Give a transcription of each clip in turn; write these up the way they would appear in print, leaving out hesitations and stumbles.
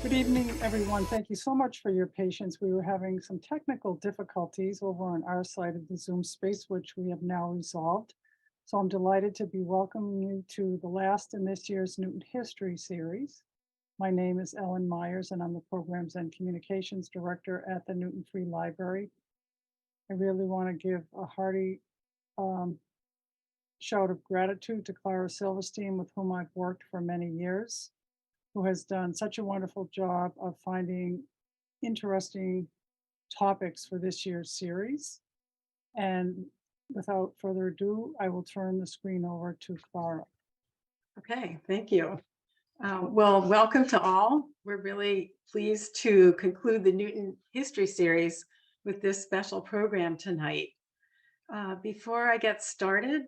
Good evening, everyone. Thank you so much for your patience. We were having some technical difficulties over on our side of the Zoom space, which we have now resolved. So I'm delighted to be welcoming you to the last in this year's Newton History series. My name is Ellen Myers, and I'm the Programs and Communications Director at the Newton Free Library. I really want to give a hearty shout of gratitude to Clara Silverstein, with whom I've worked for many years, who has done such a wonderful job of finding interesting topics for this year's series. And without further ado, I will turn the screen over to Clara. Okay, thank you. Well, welcome to all. We're really pleased to conclude the Newton History series with this special program tonight. Before I get started,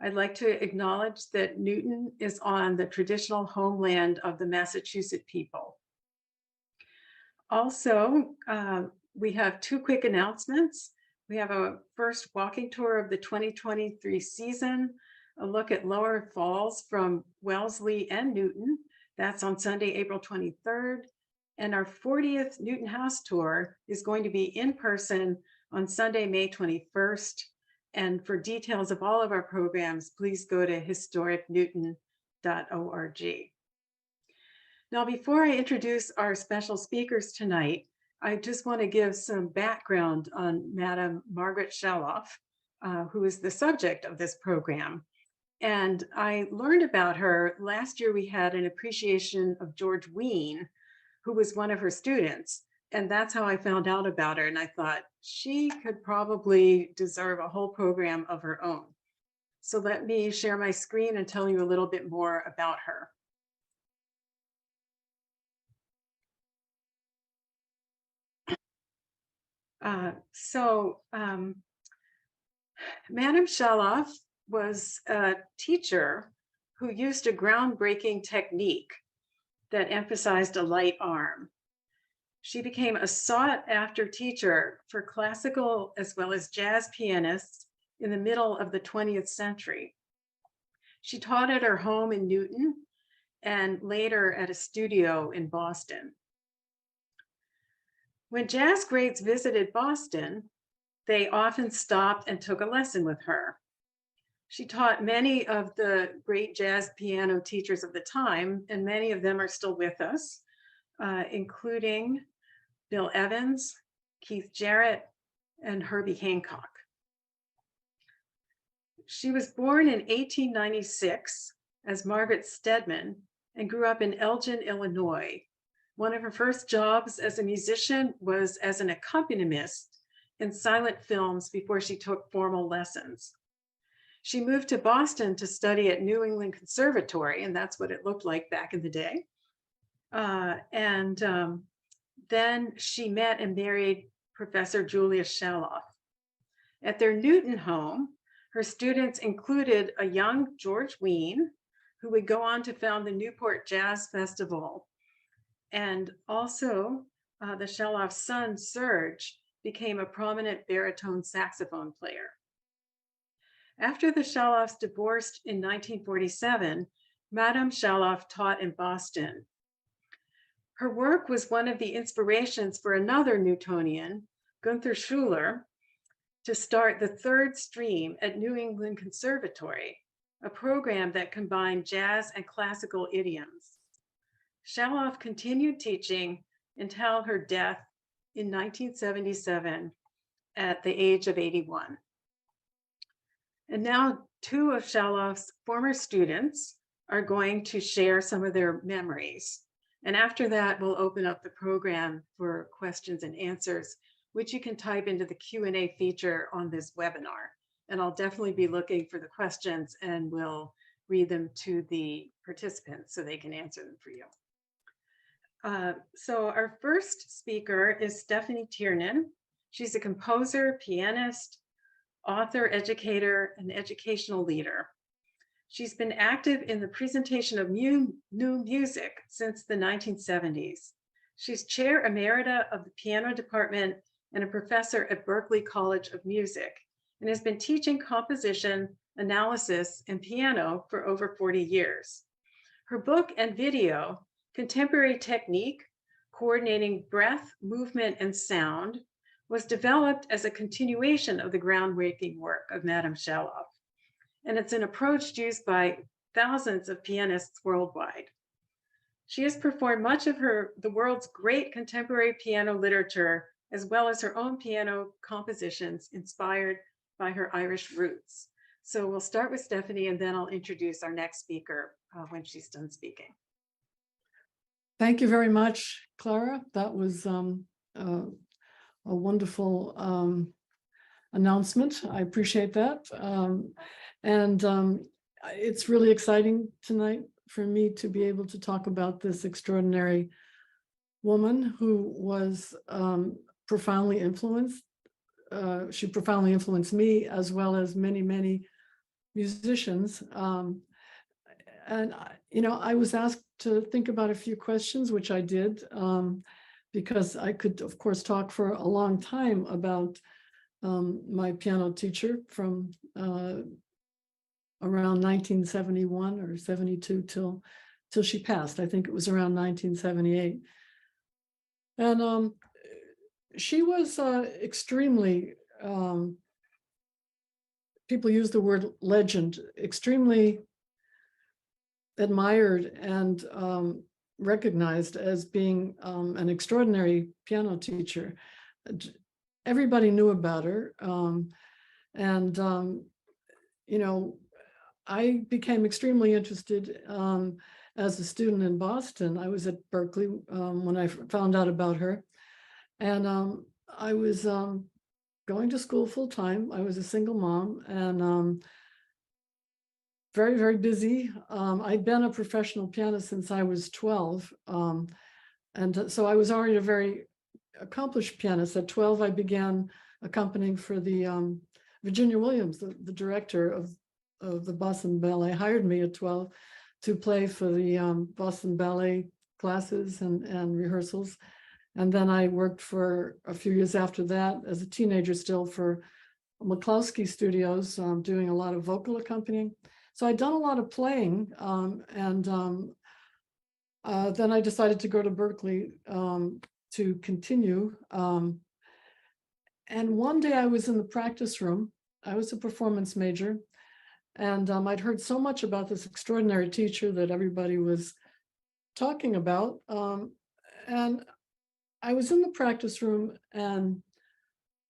I'd like to acknowledge that Newton is on the traditional homeland of the Massachusetts people. Also, we have two quick announcements. We have a first walking tour of the 2023 season, a look at Lower Falls from Wellesley and Newton. That's on Sunday, April 23rd. And our 40th Newton House tour is going to be in person on Sunday, May 21st. And for details of all of our programs, please go to historicnewton.org. Now, before I introduce our special speakers tonight, I just want to give some background on Madam Margaret Shaloff, who is the subject of this program. And I learned about her last year. We had an appreciation of George Wein, who was one of her students. And that's how I found out about her. And I thought she could probably deserve a whole program of her own. So let me share my screen and tell you a little bit more about her. Madam Shaloff was a teacher who used a groundbreaking technique that emphasized a light arm. She became a sought-after teacher for classical as well as jazz pianists in the middle of the 20th century. She taught at her home in Newton and later at a studio in Boston. When jazz greats visited Boston, they often stopped and took a lesson with her. She taught many of the great jazz piano teachers of the time, and many of them are still with us, including Bill Evans, Keith Jarrett, and Herbie Hancock. She was born in 1896 as Margaret Stedman and grew up in Elgin, Illinois. One of her first jobs as a musician was as an accompanist in silent films before she took formal lessons. She moved to Boston to study at New England Conservatory, and that's what it looked like back in the day. Then she met and married Professor Julius Shaloff. At their Newton home, her students included a young George Wein, who would go on to found the Newport Jazz Festival. And also the Shaloff's son, Serge, became a prominent baritone saxophone player. After the Shaloffs divorced in 1947, Madame Shaloff taught in Boston. Her work was one of the inspirations for another Newtonian, Gunther Schuller, to start the third stream at New England Conservatory, a program that combined jazz and classical idioms. Shaloff continued teaching until her death in 1977 at the age of 81. And now two of Shaloff's former students are going to share some of their memories. And after that, we'll open up the program for questions and answers, which you can type into the Q&A feature on this webinar. And I'll definitely be looking for the questions, and we'll read them to the participants so they can answer them for you. So our first speaker is Stephanie Tieran. She's a composer, pianist, author, educator, and educational leader. She's been active in the presentation of new music since the 1970s. She's chair emerita of the piano department and a professor at Berklee College of Music, and has been teaching composition, analysis, and piano for over 40 years. Her book and video, Contemporary Technique coordinating breath, movement, and sound, was developed as a continuation of the groundbreaking work of Madame Shaloff. And it's an approach used by thousands of pianists worldwide. She has performed much of the world's great contemporary piano literature, as well as her own piano compositions inspired by her Irish roots. So we'll start with Stephanie, and then I'll introduce our next speaker when she's done speaking. Thank you very much, Clara. That was a wonderful announcement. I appreciate that. It's really exciting tonight for me to be able to talk about this extraordinary woman who was profoundly influenced. She profoundly influenced me, as well as many, many musicians. I was asked to think about a few questions, which I did, because I could, of course, talk for a long time about my piano teacher from around 1971 or 72 till she passed. I think it was around 1978. And she was extremely, people use the word legend, extremely admired and recognized as being an extraordinary piano teacher. Everybody knew about her. I became extremely interested as a student in Boston. I was at Berkeley when I found out about her. And I was going to school full time. I was a single mom and very, very busy. I'd been a professional pianist since I was 12. So I was already a very accomplished pianist. At 12, I began accompanying for the Virginia Williams, the director of the Boston Ballet, hired me at 12 to play for the Boston Ballet classes and rehearsals. And then I worked for a few years after that as a teenager still for McCloskey Studios, doing a lot of vocal accompanying. So I'd done a lot of playing, then I decided to go to Berkeley to continue. And one day I was in the practice room. I was a performance major, and I'd heard so much about this extraordinary teacher that everybody was talking about. And I was in the practice room and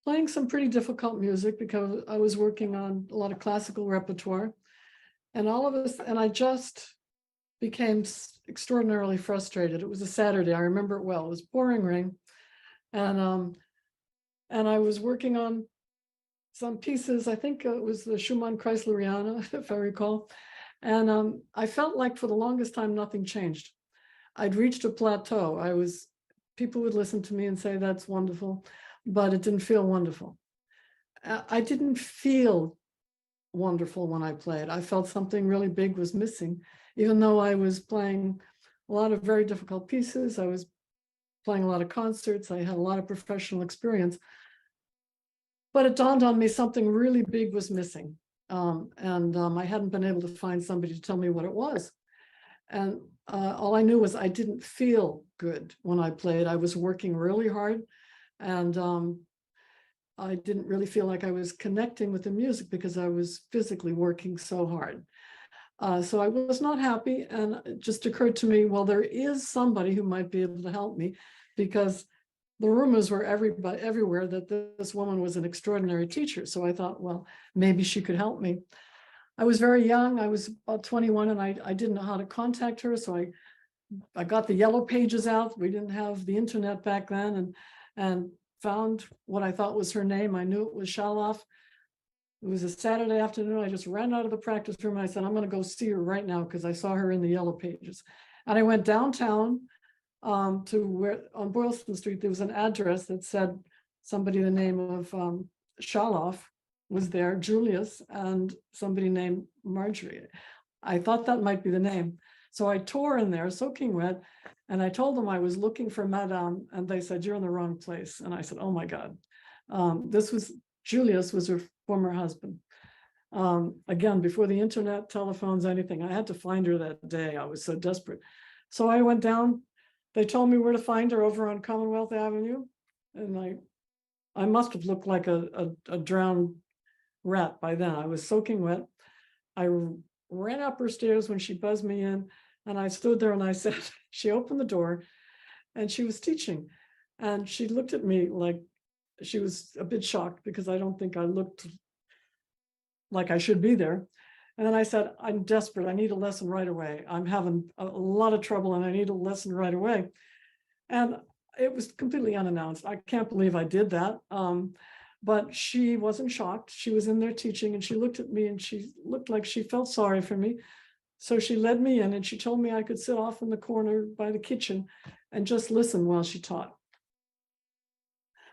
playing some pretty difficult music because I was working on a lot of classical repertoire. And I just became extraordinarily frustrated. It was a Saturday. I remember it well. It was pouring rain. And I was working on some pieces. I think it was the Schumann Kreisleriana, if I recall. And I felt like for the longest time, nothing changed. I'd reached a plateau. People would listen to me and say, that's wonderful, but it didn't feel wonderful. I didn't feel wonderful when I played. I felt something really big was missing, even though I was playing a lot of very difficult pieces. I was playing a lot of concerts. I had a lot of professional experience. But it dawned on me something really big was missing. I hadn't been able to find somebody to tell me what it was. And all I knew was I didn't feel good when I played. I was working really hard, and I didn't really feel like I was connecting with the music because I was physically working so hard. So I was not happy, and it just occurred to me, well, there is somebody who might be able to help me, because the rumors were everywhere that this woman was an extraordinary teacher. So I thought, well, maybe she could help me. I was very young. I was about 21, and I didn't know how to contact her. So I got the yellow pages out. We didn't have the internet back then, and found what I thought was her name. I knew it was Shaloff. It was a Saturday afternoon. I just ran out of the practice room and I said, I'm going to go see her right now because I saw her in the yellow pages. And I went downtown to where on Boylston Street, there was an address that said somebody the name of Shaloff was there, Julius, and somebody named Margaret. I thought that might be the name. So I tore in there, soaking wet, and I told them I was looking for Madame, and they said, you're in the wrong place. And I said, oh my God. Julius was her former husband. Again, before the internet, telephones, anything. I had to find her that day. I was so desperate. So I went down. they told me where to find her over on Commonwealth Avenue. And I must have looked like a drowned rat by then. I was soaking wet. I ran up her stairs when she buzzed me in, and I stood there and I said, she opened the door and she was teaching. And she looked at me like she was a bit shocked because I don't think I looked like I should be there. And then I said, I'm desperate. I need a lesson right away. I'm having a lot of trouble and I need a lesson right away. And it was completely unannounced. I can't believe I did that. But she wasn't shocked. She was in there teaching and she looked at me and she looked like she felt sorry for me. So she led me in and she told me I could sit off in the corner by the kitchen and just listen while she taught.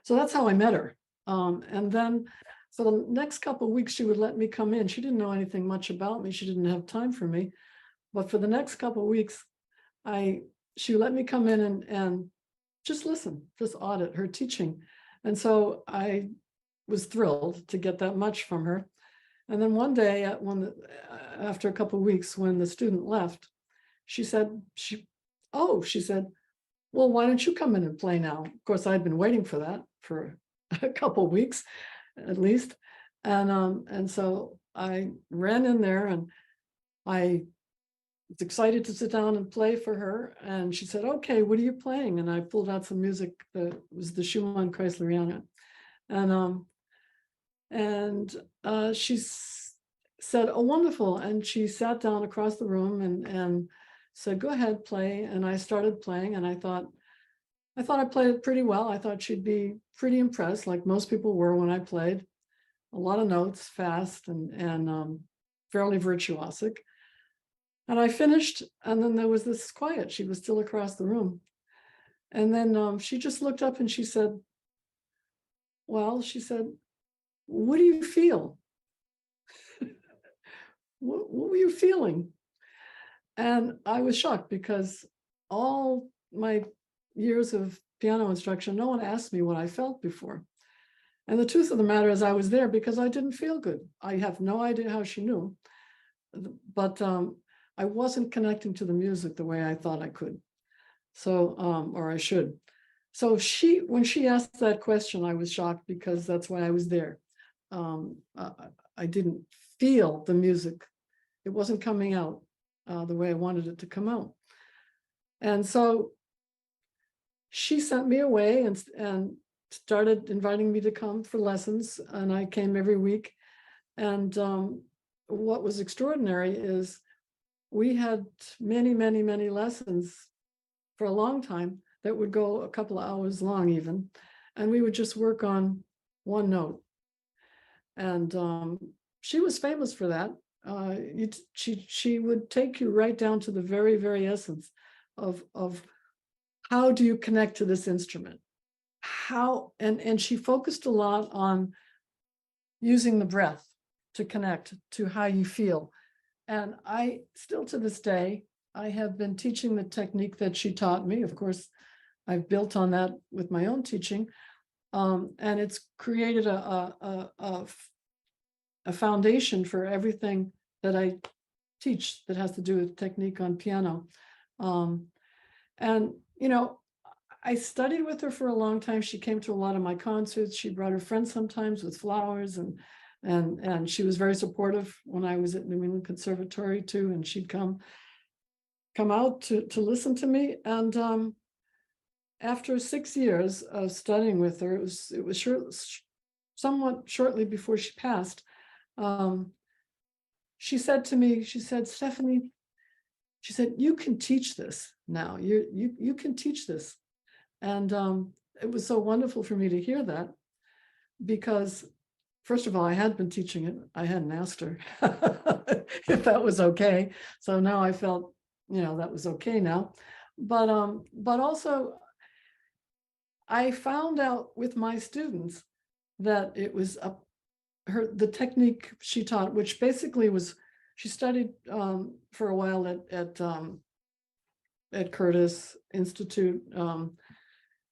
So that's how I met her. And then for the next couple of weeks, she would let me come in. She didn't know anything much about me. She didn't have time for me. But for the next couple of weeks, she let me come in and just listen, just audit her teaching. And so I was thrilled to get that much from her. And then one day, after a couple of weeks, when the student left, she said, well, why don't you come in and play now? Of course, I'd been waiting for that for a couple of weeks, at least. And so I ran in there and I was excited to sit down and play for her. And she said, okay, what are you playing? And I pulled out some music that was the Schumann Kreisleriana. And she said, oh, wonderful. And she sat down across the room and said, go ahead, play. And I started playing and I thought I played it pretty well. I thought she'd be pretty impressed, like most people were when I played. A lot of notes, fast and fairly virtuosic. And I finished, and then there was this quiet. She was still across the room. And then she just looked up and she said, well, she said, what do you feel? What were you feeling? And I was shocked because all my years of piano instruction, no one asked me what I felt before. And the truth of the matter is I was there because I didn't feel good. I have no idea how she knew, but I wasn't connecting to the music the way I thought I could. So, or I should. So when she asked that question, I was shocked because that's why I was there. I didn't feel the music. It wasn't coming out the way I wanted it to come out. And so she sent me away and started inviting me to come for lessons. And I came every week. And what was extraordinary is we had many, many, many lessons for a long time that would go a couple of hours long even. And we would just work on one note. And she was famous for that. She would take you right down to the very, very essence of how do you connect to this instrument? And she focused a lot on using the breath to connect to how you feel. And I still to this day, I have been teaching the technique that she taught me. Of course, I've built on that with my own teaching. And it's created a foundation for everything that I teach that has to do with technique on piano. And, you know, I studied with her for a long time. She came to a lot of my concerts. She brought her friends sometimes with flowers, and she was very supportive when I was at New England Conservatory too. And she'd come out to listen to me. And after 6 years of studying with her, it was somewhat shortly before she passed. She said to me, she said, Stephanie, she said, you can teach this now. You can teach this. And it was so wonderful for me to hear that, because first of all, I had been teaching it. I hadn't asked her if that was okay. So now I felt, that was okay now. But also I found out with my students that it was the technique she taught, which basically was, she studied for a while at Curtis Institute.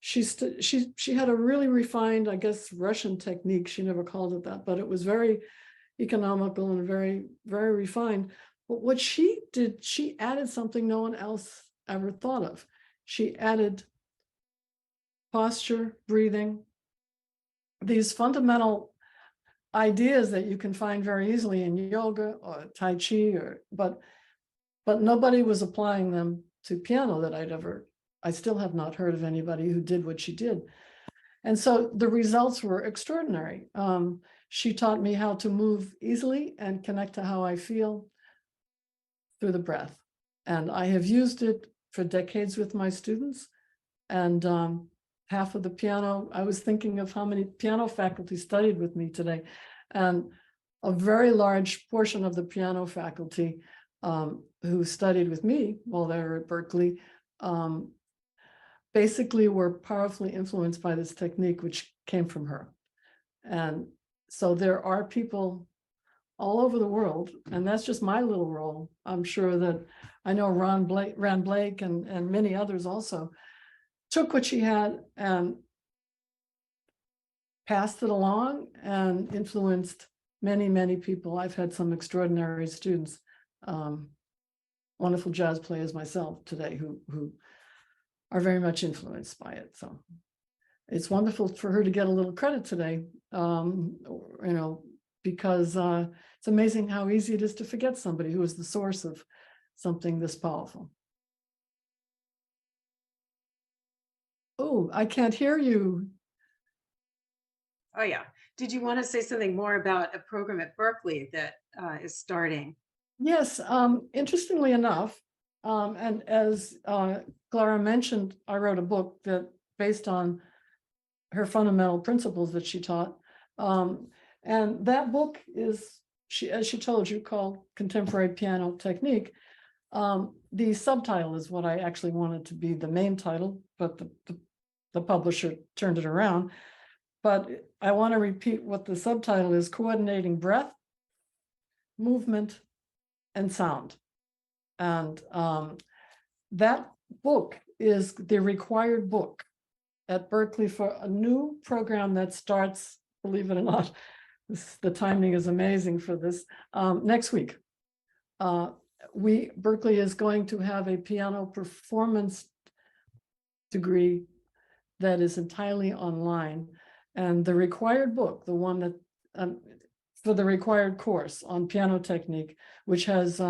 She had a really refined, I guess, Russian technique. She never called it that, but it was very economical and very, very refined. But what she did, she added something no one else ever thought of. she added posture, breathing, these fundamental ideas that you can find very easily in yoga or Tai Chi, but nobody was applying them to piano that I still have not heard of anybody who did what she did. And so the results were extraordinary. She taught me how to move easily and connect to how I feel through the breath. And I have used it for decades with my students. And half of the piano, I was thinking of how many piano faculty studied with me today. And a very large portion of the piano faculty who studied with me while they were at Berkeley basically were powerfully influenced by this technique, which came from her. And so there are people all over the world, and that's just my little role. I'm sure that I know Rand Blake and many others also took what she had and passed it along and influenced many, many people. I've had some extraordinary students, wonderful jazz players myself today who are very much influenced by it. So it's wonderful for her to get a little credit today, because it's amazing how easy it is to forget somebody who is the source of something this powerful. Oh, I can't hear you. Oh, yeah. Did you want to say something more about a program at Berkeley that is starting? Yes, interestingly enough, and as Clara mentioned, I wrote a book that based on her fundamental principles that she taught. And that book is, as she told you, called Contemporary Piano Technique. The subtitle is what I actually wanted to be the main title, but the publisher turned it around. But I want to repeat what the subtitle is: Coordinating Breath, Movement, and Sound. And that book is the required book at Berkeley for a new program that starts, believe it or not, the timing is amazing for this, next week. Berkeley is going to have a piano performance degree that is entirely online. And the required book, the one that, for the required course on piano technique, which has,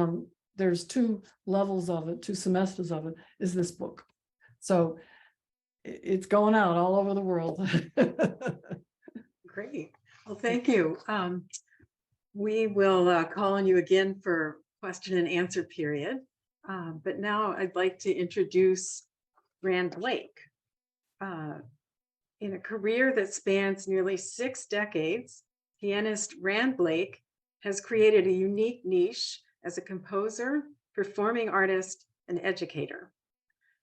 there's 2 levels of it, 2 semesters of it, is this book. So it's going out all over the world. Great. Well, thank you. We will call on you again for question and answer period. But now I'd like to introduce Rand Blake. In a career that spans nearly 6 decades, pianist Rand Blake has created a unique niche as a composer, performing artist, and educator.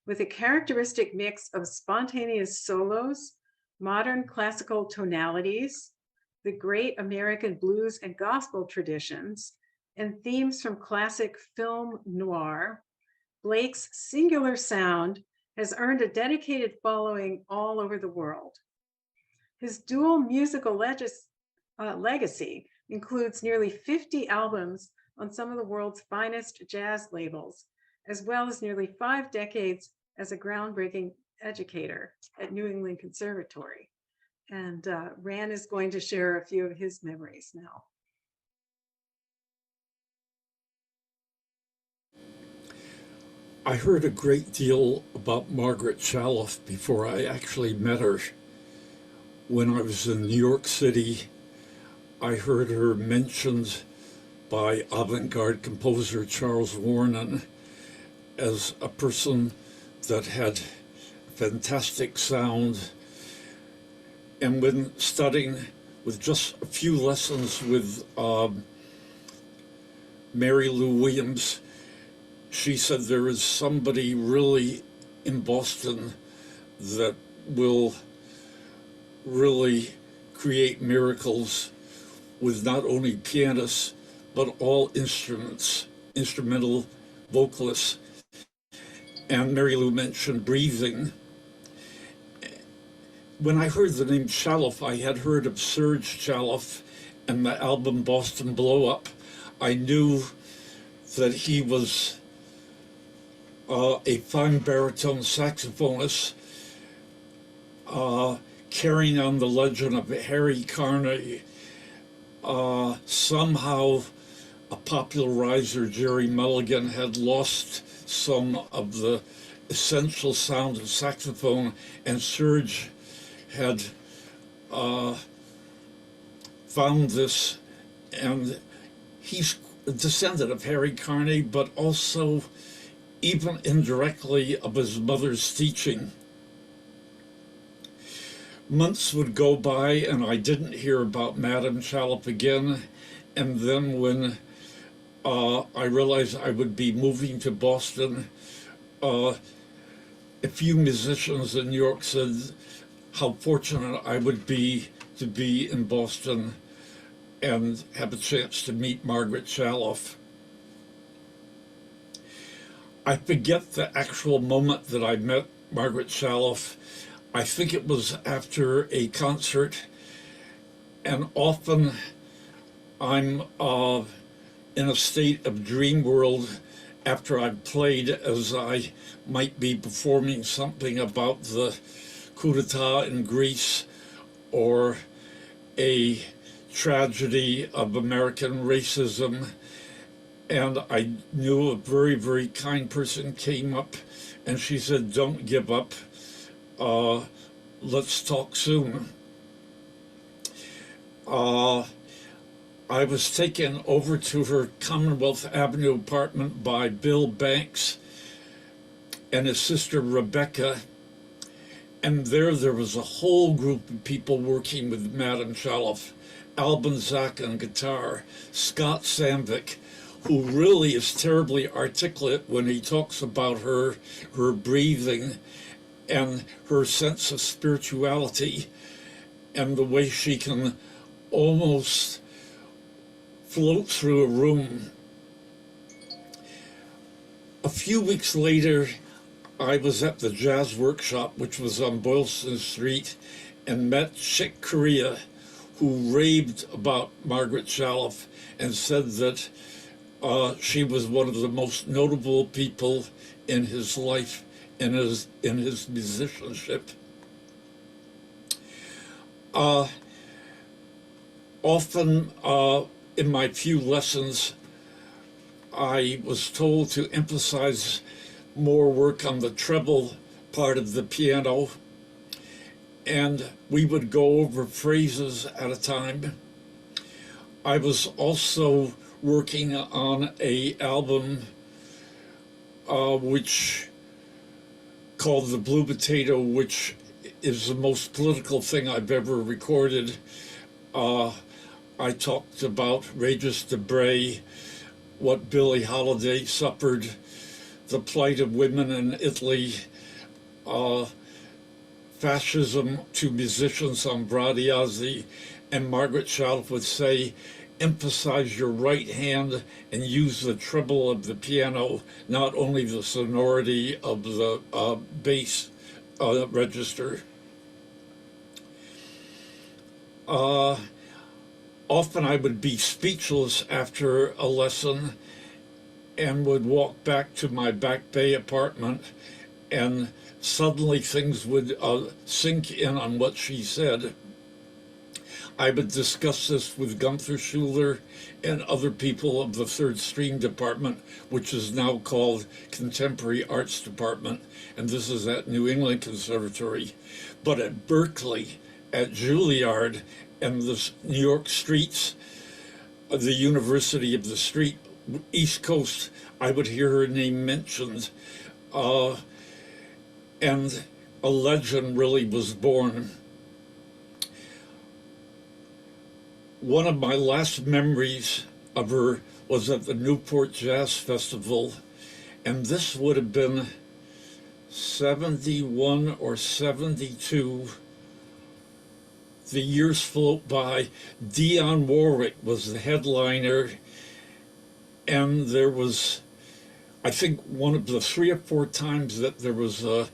With a characteristic mix of spontaneous solos, modern classical tonalities, the great American blues and gospel traditions, and themes from classic film noir, Blake's singular sound has earned a dedicated following all over the world. His dual musical legacy includes nearly 50 albums on some of the world's finest jazz labels, as well as nearly 5 decades as a groundbreaking educator at New England Conservatory. And Rand is going to share a few of his memories now. I heard a great deal about Margaret Chaloff before I actually met her. When I was in New York City, I heard her mentioned by avant-garde composer Charles Warren as a person that had fantastic sound. And when studying with just a few lessons with Mary Lou Williams, she said there is somebody really in Boston that will really create miracles with not only pianists, but all instruments, instrumental vocalists. And Mary Lou mentioned breathing. When I heard the name Shaloff, I had heard of Serge Chaloff and the album Boston Blow Up. I knew that he was a fine baritone saxophonist, carrying on the legend of Harry Carney. Somehow, a popularizer, Jerry Mulligan, had lost some of the essential sound of saxophone, and Serge had found this, and he's a descendant of Harry Carney, but also even indirectly of his mother's teaching. Months would go by and I didn't hear about Madame Chaloff again, and then when I realized I would be moving to Boston, a few musicians in New York said how fortunate I would be to be in Boston and have a chance to meet Margaret Chaloff. I forget the actual moment that I met Margaret Chaloff. I think it was after a concert, and often I'm in a state of dream world after I've played, as I might be performing something about the coup d'etat in Greece or a tragedy of American racism. And I knew a very, very kind person came up and she said, "Don't give up. Let's talk soon." I was taken over to her Commonwealth Avenue apartment by Bill Banks and his sister Rebecca. And there was a whole group of people working with Madame Chaloff. Alban Zak on guitar, Scott Samvik, who really is terribly articulate when he talks about her breathing and her sense of spirituality and the way she can almost float through a room. A few weeks later, I was at the jazz workshop, which was on Boylston Street, and met Chick Corea, who raved about Margaret Chaloff and said that she was one of the most notable people in his life, in his musicianship. Often in my few lessons, I was told to emphasize more work on the treble part of the piano, and we would go over phrases at a time. I was also working on an album which called The Blue Potato, which is the most political thing I've ever recorded. I talked about Regis Debray, what Billie Holiday suffered, the plight of women in Italy, fascism to musicians on Bradiazzi, and Margaret Chaloff would say, emphasize your right hand and use the treble of the piano, not only the sonority of the bass register. Often I would be speechless after a lesson and would walk back to my Back Bay apartment, and suddenly things would sink in on what she said. I would discuss this with Gunther Schuller and other people of the Third Stream Department, which is now called Contemporary Arts Department, and this is at New England Conservatory. But at Berkeley, at Juilliard, and the New York streets, the University of the Street, East Coast, I would hear her name mentioned, and a legend really was born. One of my last memories of her was at the Newport Jazz Festival, and this would have been 71 or 72. The years float by. Dionne Warwick was the headliner, and there was, I think, one of the 3 or 4 times that there was a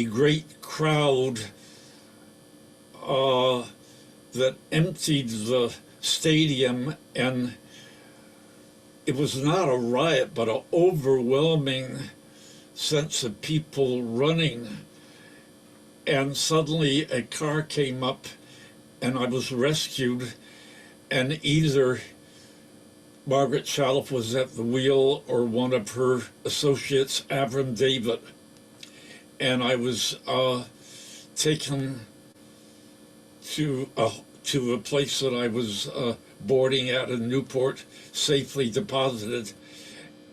great crowd that emptied the stadium, and it was not a riot, but an overwhelming sense of people running, and suddenly a car came up and I was rescued, and either Margaret Chaloff was at the wheel or one of her associates, Avram David, and I was taken to a place that I was boarding at in Newport, safely deposited,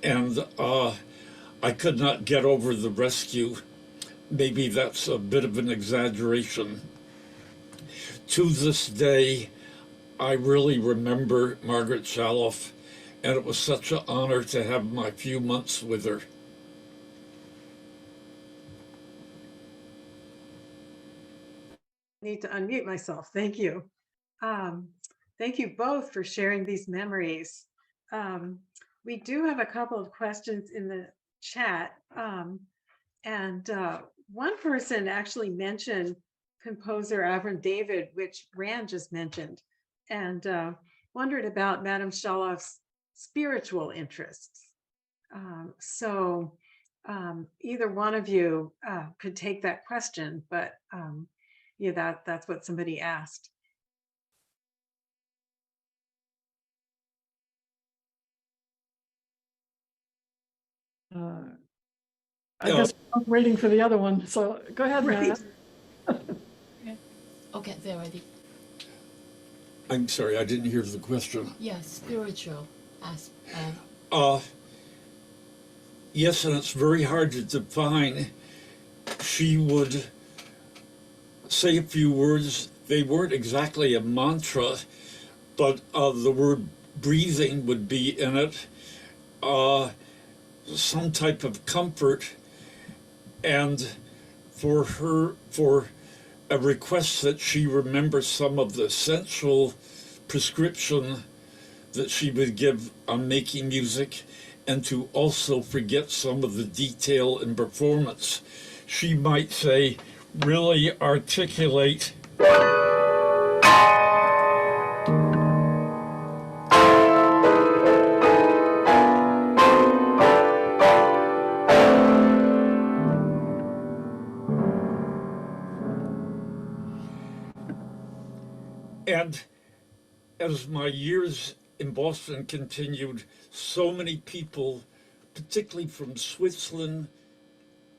and I could not get over the rescue. Maybe that's a bit of an exaggeration. To this day, I really remember Margaret Shaloff, and it was such an honor to have my few months with her. Need to unmute myself. Thank you. Thank you both for sharing these memories. We do have a couple of questions in the chat. And one person actually mentioned composer Avram David, which Rand just mentioned, and wondered about Madame Shaloff's spiritual interests. So either one of you could take that question, but yeah, that's what somebody asked. I guess I'm waiting for the other one. So go ahead, Right. Matt. Okay, they're ready. I'm sorry, I didn't hear the question. Yes, spiritual aspect. Yes, and it's very hard to define. She would say a few words. They weren't exactly a mantra, but the word breathing would be in it. Some type of comfort, and for a request that she remember some of the essential prescription that she would give on making music, and to also forget some of the detail in performance. She might say, really articulate and as my years in Boston continued, so many people, particularly from Switzerland,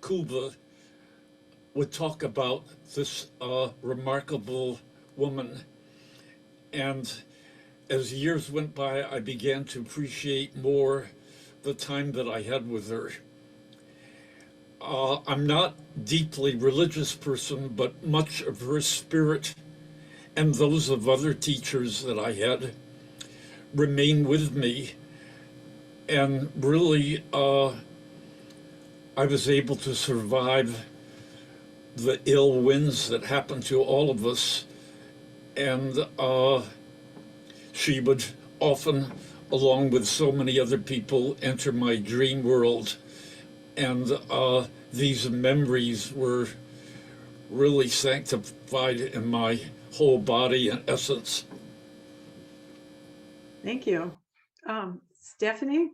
Cuba, would talk about this remarkable woman. And as years went by, I began to appreciate more the time that I had with her. I'm not deeply religious person, but much of her spirit and those of other teachers that I had remain with me. And really, I was able to survive the ill winds that happened to all of us. And she would often, along with so many other people, enter my dream world. And these memories were really sanctified in my whole body and essence. Thank you. Stephanie?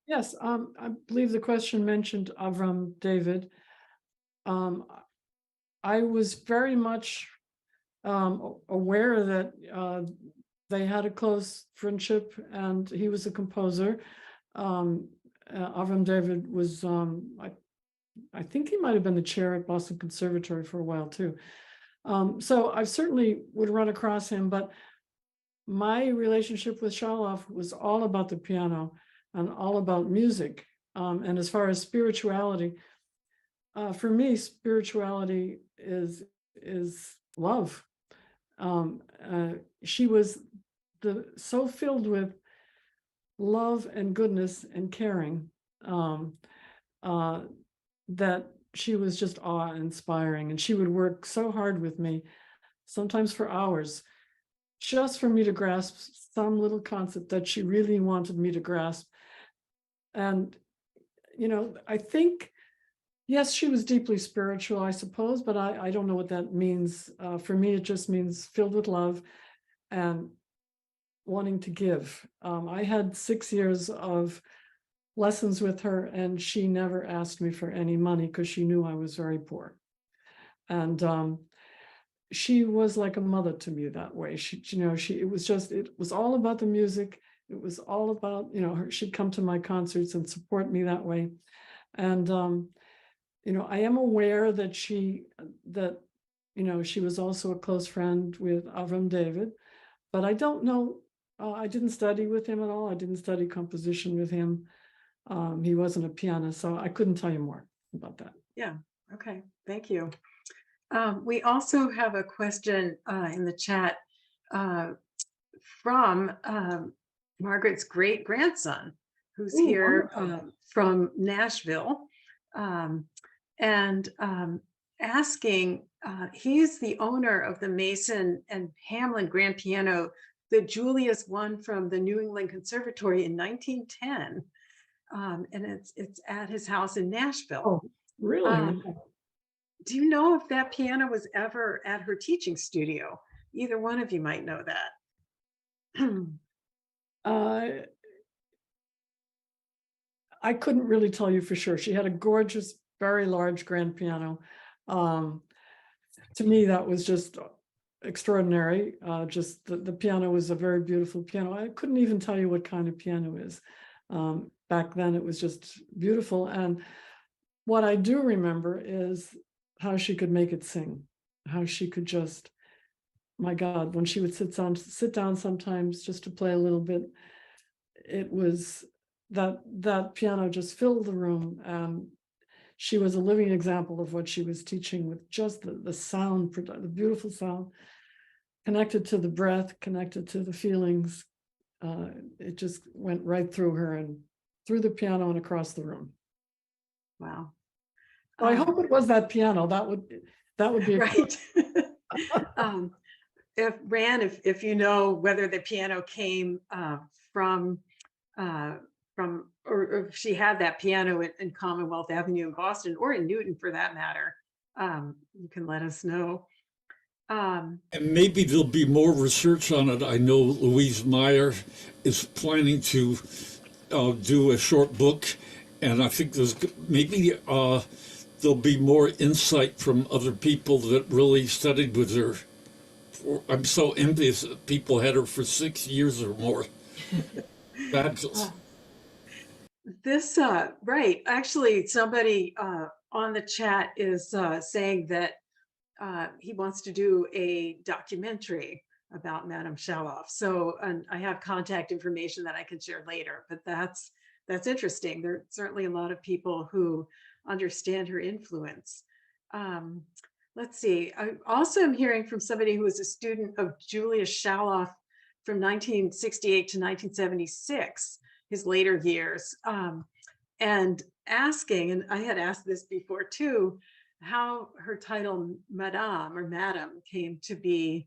Yes, I believe the question mentioned Avram David. I was very much aware that they had a close friendship, and he was a composer. Avram David was, I think he might have been the chair at Boston Conservatory for a while too. So I certainly would run across him, but my relationship with Shaloff was all about the piano and all about music. And as far as spirituality, for me, spirituality is love. She was so filled with love and goodness and caring that she was just awe-inspiring. And she would work so hard with me, sometimes for hours, just for me to grasp some little concept that she really wanted me to grasp. And, you know, I think, yes, she was deeply spiritual, I suppose, but I don't know what that means. For me, it just means filled with love and wanting to give. I had 6 years of lessons with her, and she never asked me for any money because she knew I was very poor. And she was like a mother to me that way. It was all about the music. It was all about, she'd come to my concerts and support me that way. And, I am aware that she was also a close friend with Avram David, but I don't know, I didn't study with him at all. I didn't study composition with him. He wasn't a pianist, so I couldn't tell you more about that. Yeah, okay, thank you. We also have a question in the chat from Margaret's great grandson, who's Ooh, here wonderful. from Nashville, and asking, he's the owner of the Mason and Hamlin grand piano that Julius won from the New England Conservatory in 1910. And it's at his house in Nashville. Oh, really? Do you know if that piano was ever at her teaching studio? Either one of you might know that. I couldn't really tell you for sure. She had a gorgeous, very large grand piano. To me, that was just extraordinary. Just the piano was a very beautiful piano. I couldn't even tell you what kind of piano it is. Back then, it was just beautiful. And what I do remember is how she could make it sing, how she could just, my God, when she would sit down sometimes just to play a little bit, it was that piano just filled the room. And she was a living example of what she was teaching, with just the sound, the beautiful sound, connected to the breath, connected to the feelings. It just went right through her and through the piano and across the room. Wow. So I hope it was that piano. That would be right. If you know whether the piano came from or if she had that piano in Commonwealth Avenue in Boston, or in Newton for that matter, you can let us know. And maybe there'll be more research on it. I know Louise Meyer is planning to do a short book, and I think there'll be more insight from other people that really studied with her. I'm so envious that people had her for 6 years or more. Fabulous. This, right, actually, somebody on the chat is saying that he wants to do a documentary about Madame Shaloff. So, and I have contact information that I can share later, but that's interesting. There are certainly a lot of people who understand her influence. Let's see. I also am hearing from somebody who was a student of Julius Shaloff from 1968 to 1976, his later years, and asking, and I had asked this before too, how her title Madame or Madam came to be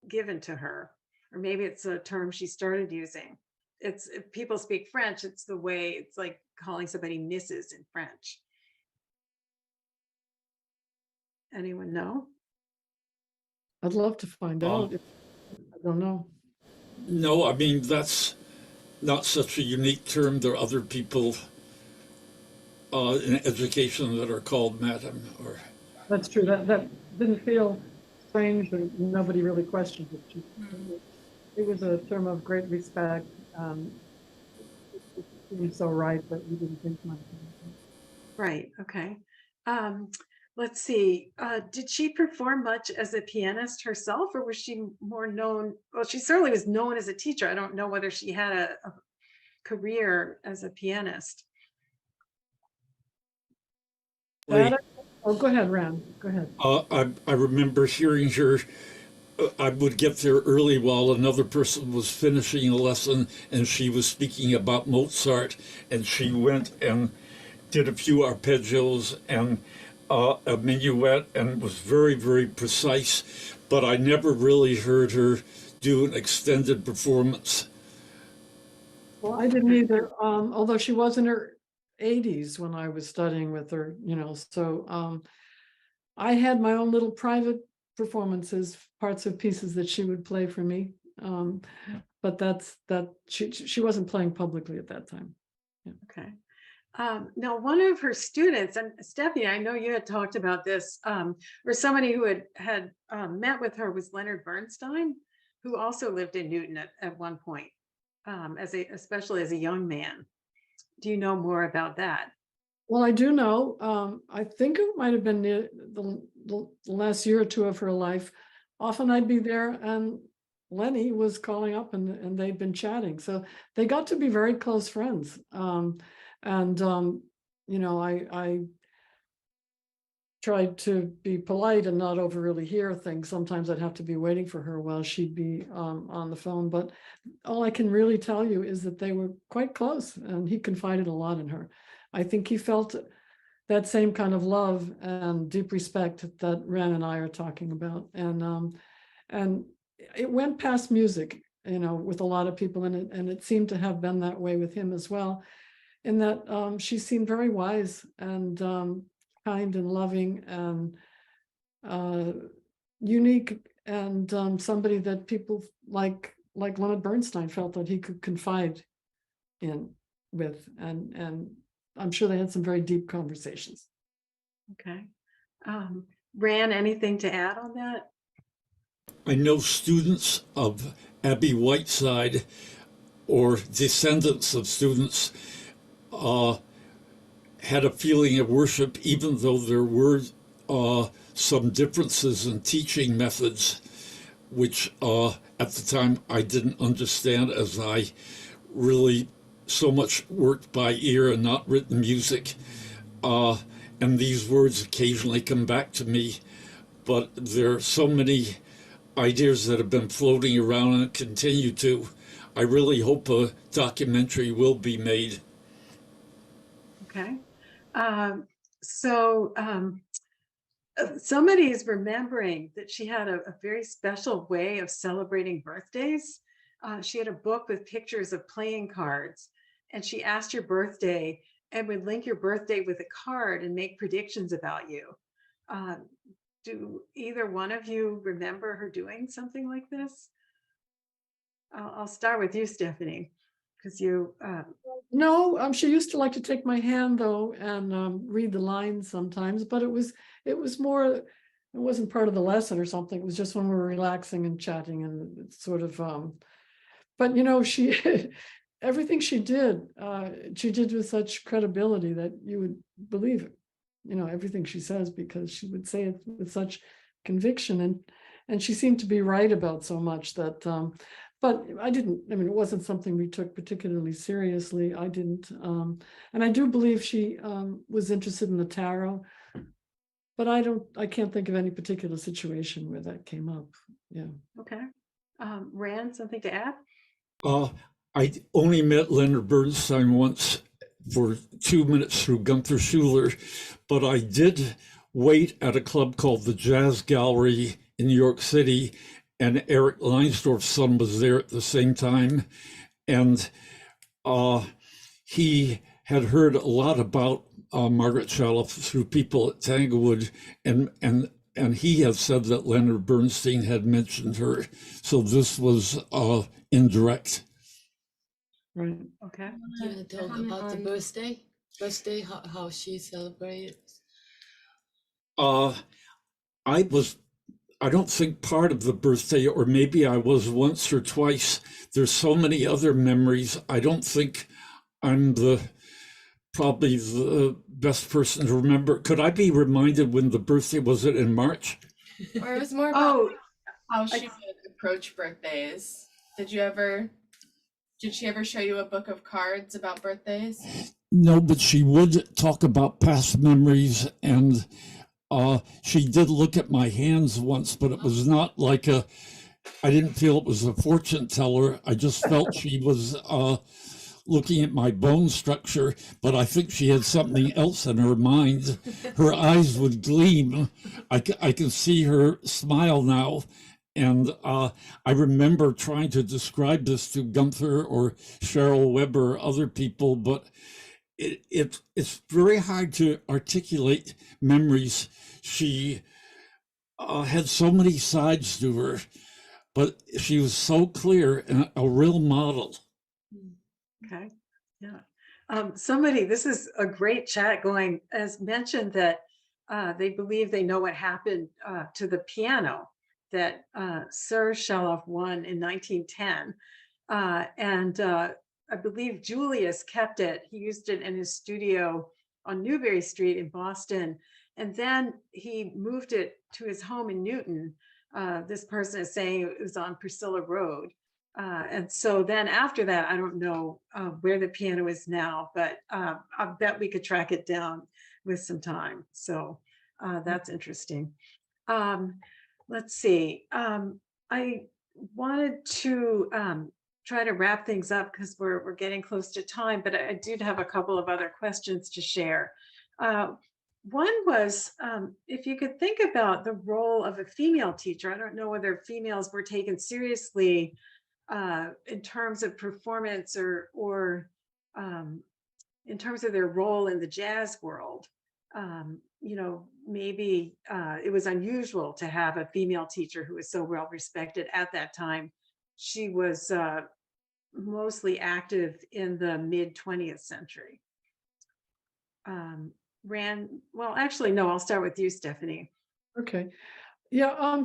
given to her, or maybe it's a term she started using. It's, if people speak French, it's the way, it's like calling somebody Mrs. in French. Anyone know? I'd love to find out. I don't know. No, I mean, that's not such a unique term. There are other people in education that are called madam. Or That's true. That didn't feel strange, or nobody really questioned it. It was a term of great respect. It seemed so right, but we didn't think much of it. Right. Okay. Let's see. Did she perform much as a pianist herself, or was she more known? Well, she certainly was known as a teacher. I don't know whether she had a career as a pianist. Oh, go ahead, Ram. Go ahead. I remember hearing her. I would get there early while another person was finishing a lesson, and she was speaking about Mozart, and she went and did a few arpeggios and a minuet, and was very, very precise, but I never really heard her do an extended performance. Well, I didn't either, although she was in her 80s when I was studying with her, so I had my own little private performances, parts of pieces that she would play for me, but she wasn't playing publicly at that time. Okay. Now, one of her students, and Stephanie, I know you had talked about this, or somebody who had met with her was Leonard Bernstein, who also lived in Newton at one point, especially as a young man. Do you know more about that? Well, I do know, I think it might have been near the last year or two of her life. Often I'd be there and Lenny was calling up and they'd been chatting. So they got to be very close friends. You know, I tried to be polite and not over really hear things. Sometimes I'd have to be waiting for her while she'd be on the phone. But all I can really tell you is that they were quite close and he confided a lot in her. I think he felt that same kind of love and deep respect that Ren and I are talking about. And it went past music, you know, with a lot of people in it. And it seemed to have been that way with him as well, in that she seemed very wise and kind and loving and unique, and somebody that people like Leonard Bernstein felt that he could confide in with, and I'm sure they had some very deep conversations. Okay. Ran, anything to add on that? I know students of Abby Whiteside or descendants of students had a feeling of worship, even though there were some differences in teaching methods, which at the time I didn't understand, as I really so much worked by ear and not written music. And these words occasionally come back to me, but there are so many ideas that have been floating around and continue to. I really hope a documentary will be made. Okay. Somebody is remembering that she had a very special way of celebrating birthdays. She had a book with pictures of playing cards, and she asked your birthday and would link your birthday with a card and make predictions about you. Do either one of you remember her doing something like this? I'll start with you, Stephanie, because you. No, she used to like to take my hand though and read the lines sometimes, but it was more, it wasn't part of the lesson or something. It was just when we were relaxing and chatting, and it's sort of but you know, she everything she did with such credibility that you would believe it, you know, everything she says, because she would say it with such conviction, and she seemed to be right about so much that but I mean, it wasn't something we took particularly seriously. I didn't. And I do believe she was interested in the tarot, but I can't think of any particular situation where that came up. Yeah. Okay. Rand, something to add? I only met Leonard Bernstein once for 2 minutes through Gunther Schuller, but I did wait at a club called the Jazz Gallery in New York City, and Eric Leinsdorf's son was there at the same time. And he had heard a lot about Margaret Chaloff through people at Tanglewood, and he had said that Leonard Bernstein had mentioned her. So this was indirect. Right. Okay. Do you want to talk about the birthday, how she celebrates? I don't think part of the birthday, or maybe I was once or twice. There's so many other memories. I don't think I'm probably the best person to remember. Could I be reminded when the birthday was? It in March? Or it was more about Oh, how she would approach birthdays. Did she ever show you a book of cards about birthdays? No, but she would talk about past memories, and she did look at my hands once, but it was not like I didn't feel it was a fortune teller. I just felt she was looking at my bone structure, but I think she had something else in her mind. Her eyes would gleam. I can see her smile now. And I remember trying to describe this to Gunther or Cheryl Weber or other people, but it's very hard to articulate memories. She had so many sides to her, but she was so clear and a real model. okay. Yeah. This is a great chat going, as mentioned that they believe they know what happened to the piano that Sir Shaloff won in 1910. I believe Julius kept it. He used it in his studio on Newbury Street in Boston. And then he moved it to his home in Newton. This person is saying it was on Priscilla Road. And so then after that, I don't know where the piano is now, but I bet we could track it down with some time. So that's interesting. Let's see. I wanted to try to wrap things up because we're getting close to time, but I did have a couple of other questions to share. One was if you could think about the role of a female teacher. I don't know whether females were taken seriously in terms of performance or in terms of their role in the jazz world. You know, maybe it was unusual to have a female teacher who was so well respected at that time. She was mostly active in the mid 20th century. Well, actually, no, I'll start with you, Stephanie. Okay. Yeah,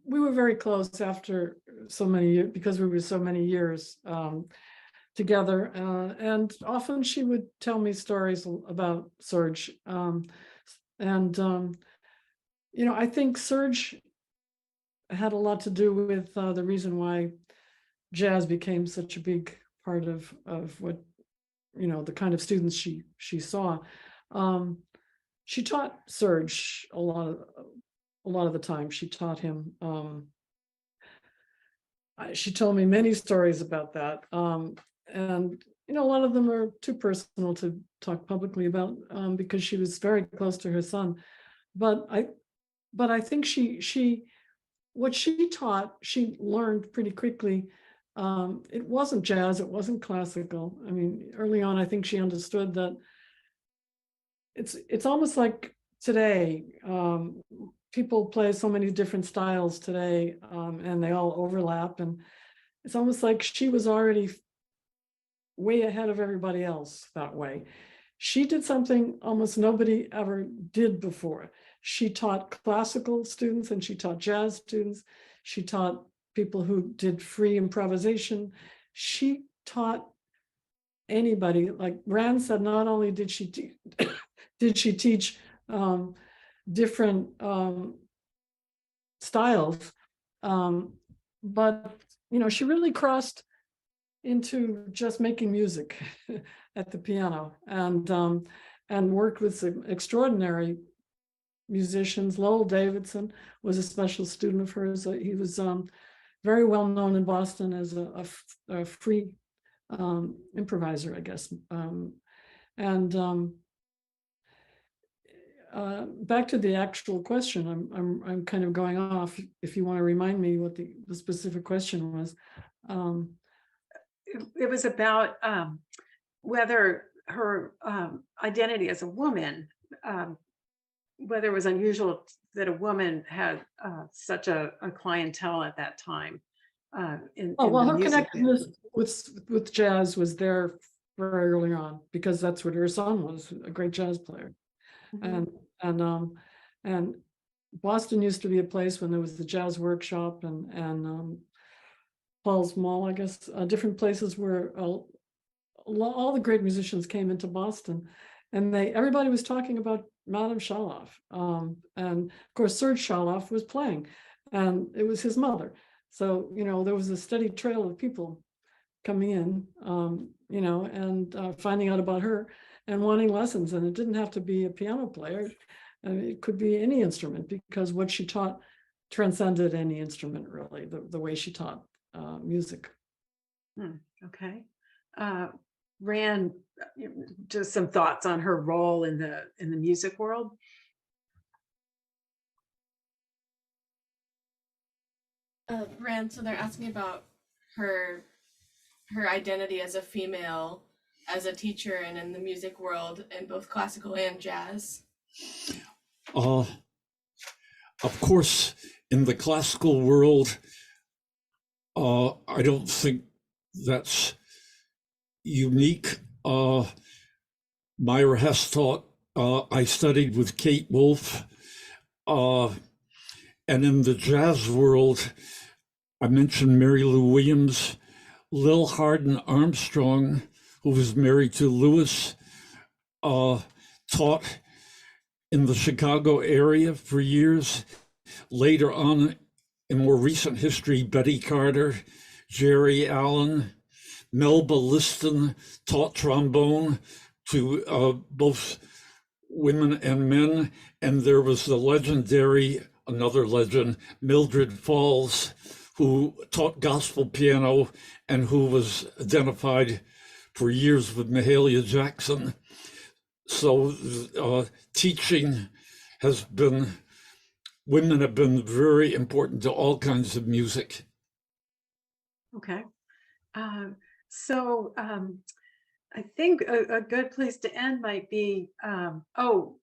we were very close after so many years, because we were so many years together. And often she would tell me stories about Serge. You know, I think Serge had a lot to do with the reason why jazz became such a big part of what, you know, the kind of students she saw. She taught Serge a lot of the time. She taught him. She told me many stories about that, and you know, a lot of them are too personal to talk publicly about because she was very close to her son. But I think what she taught, she learned pretty quickly. It wasn't jazz, it wasn't classical. I mean, early on, I think she understood that it's almost like today, people play so many different styles today, and they all overlap. And it's almost like she was already way ahead of everybody else that way. She did something almost nobody ever did before. She taught classical students and she taught jazz students. She taught people who did free improvisation. She taught anybody. Like Rand said, not only did she teach different styles, but you know, she really crossed into just making music at the piano, and worked with some extraordinary musicians. Lowell Davidson was a special student of hers. He was very well known in Boston as a free improviser, I guess. Back to the actual question, I'm kind of going off. If you want to remind me what the specific question was. It was about whether her identity as a woman, whether it was unusual that a woman had such a clientele at that time. Well, her connectedness with jazz was there very early on, because that's what her son was, a great jazz player. Mm-hmm. And Boston used to be a place when there was the jazz workshop and Paul's Mall, I guess, different places where all the great musicians came into Boston, and everybody was talking about Madame Chaloff. And of course, Serge Shaloff was playing, and it was his mother. So, you know, there was a steady trail of people coming in, you know, and finding out about her and wanting lessons. And it didn't have to be a piano player. I mean, it could be any instrument, because what she taught transcended any instrument, really, the way she taught music. Okay. Rand, just some thoughts on her role in the music world. Rand, so they're asking about her identity as a female, as a teacher, and in the music world, in both classical and jazz. Of course, in the classical world, I don't think that's unique. Myra Hess taught. I studied with Kate Wolf. And in the jazz world, I mentioned Mary Lou Williams, Lil Hardin Armstrong, who was married to Lewis, taught in the Chicago area for years. Later on, in more recent history, Betty Carter, Jerry Allen, Melba Liston taught trombone to both women and men. And there was the legendary, another legend, Mildred Falls, who taught gospel piano and who was identified for years with Mahalia Jackson. So teaching has been, women have been very important to all kinds of music. Okay. So I think a good place to end might be,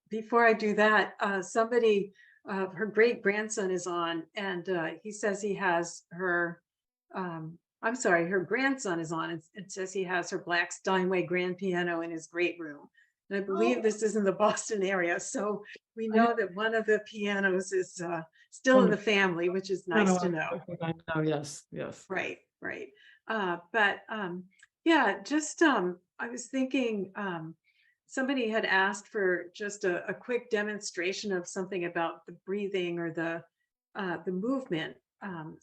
before I do that, somebody, her great grandson is on, and he says he has her, her grandson is on, and it says he has her black Steinway grand piano in his great room. And I believe this is in the Boston area. So we know that one of the pianos is still in the family, which is nice to know. I know, yes. Right. I was thinking somebody had asked for just a quick demonstration of something about the breathing or the movement.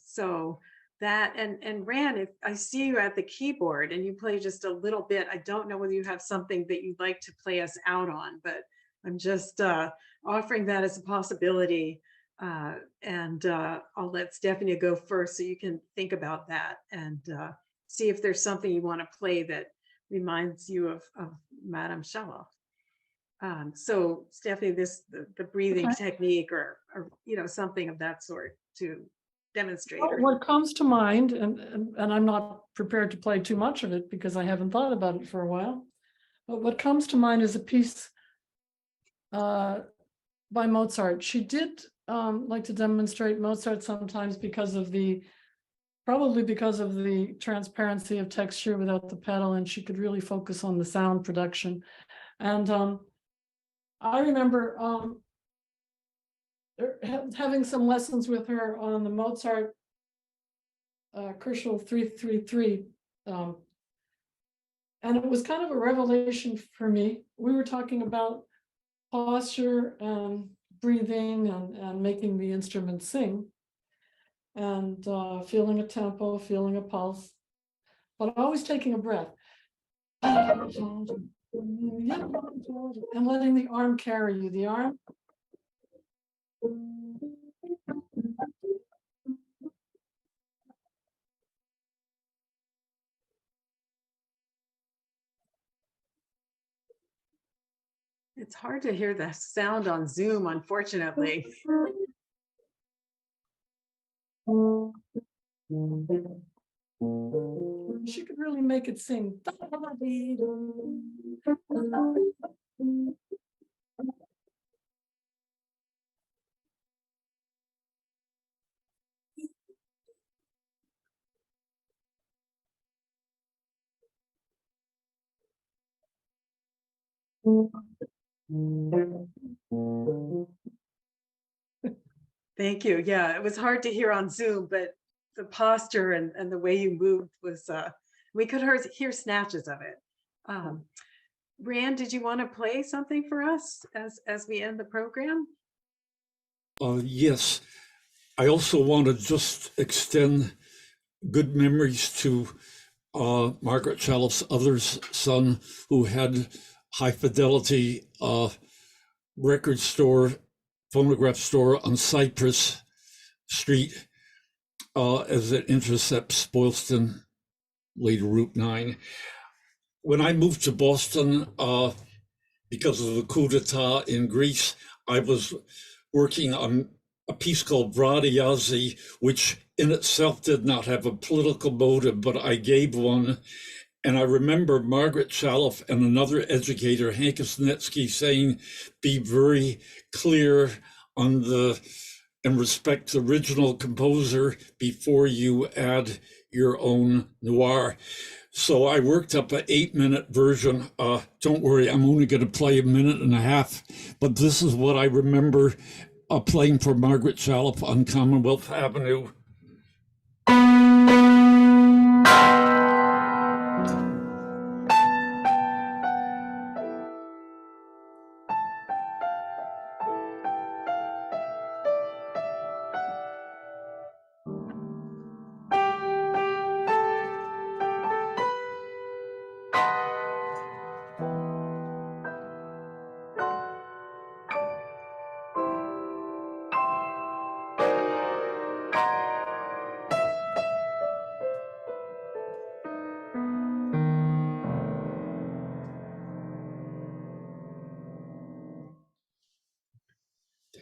So that, and Ran, if I see you at the keyboard and you play just a little bit, I don't know whether you have something that you'd like to play us out on, but I'm just offering that as a possibility. And I'll let Stephanie go first so you can think about that and see if there's something you want to play that reminds you of Madame Shaloff. So Stephanie, the breathing technique or something of that sort to demonstrate. What comes to mind, and I'm not prepared to play too much of it because I haven't thought about it for a while, but what comes to mind is a piece by Mozart. She did like to demonstrate Mozart sometimes probably because of the transparency of texture without the pedal, and she could really focus on the sound production. And I remember having some lessons with her on the Mozart Crucial 333. And it was kind of a revelation for me. We were talking about posture and breathing and making the instrument sing and feeling a tempo, feeling a pulse, but always taking a breath. And letting the arm carry you. The arm. It's hard to hear the sound on Zoom, unfortunately. She could really make it sing. Thank you. Yeah, it was hard to hear on Zoom, but the posture and the way you moved was, we could hear snatches of it. Rand, did you want to play something for us as we end the program? Yes. I also want to just extend good memories to Margaret Chaloff's other son, who had high fidelity record store, phonograph store on Cypress Street as it intercepts Boylston, later Route 9. When I moved to Boston, because of the coup d'etat in Greece, I was working on a piece called Brady, which in itself did not have a political motive, but I gave one. And I remember Margaret Chaloff and another educator, Hank Snetsky, saying, be very clear on and respect the original composer before you add your own noir. So I worked up an 8-minute version. Don't worry, I'm only going to play a minute and a half, but this is what I remember playing for Margaret Chaloff on Commonwealth Avenue.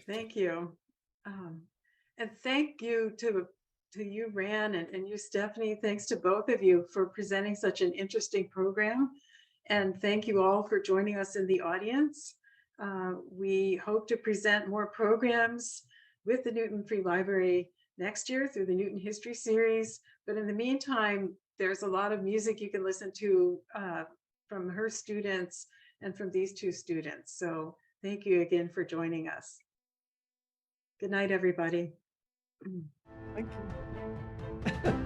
Thank you. And thank you to you, Ran, and you, Stephanie. Thanks to both of you for presenting such an interesting program. And thank you all for joining us in the audience. We hope to present more programs with the Newton Free Library next year through the Newton History Series. But in the meantime, there's a lot of music you can listen to from her students and from these two students. So thank you again for joining us. Good night, everybody. Thank you.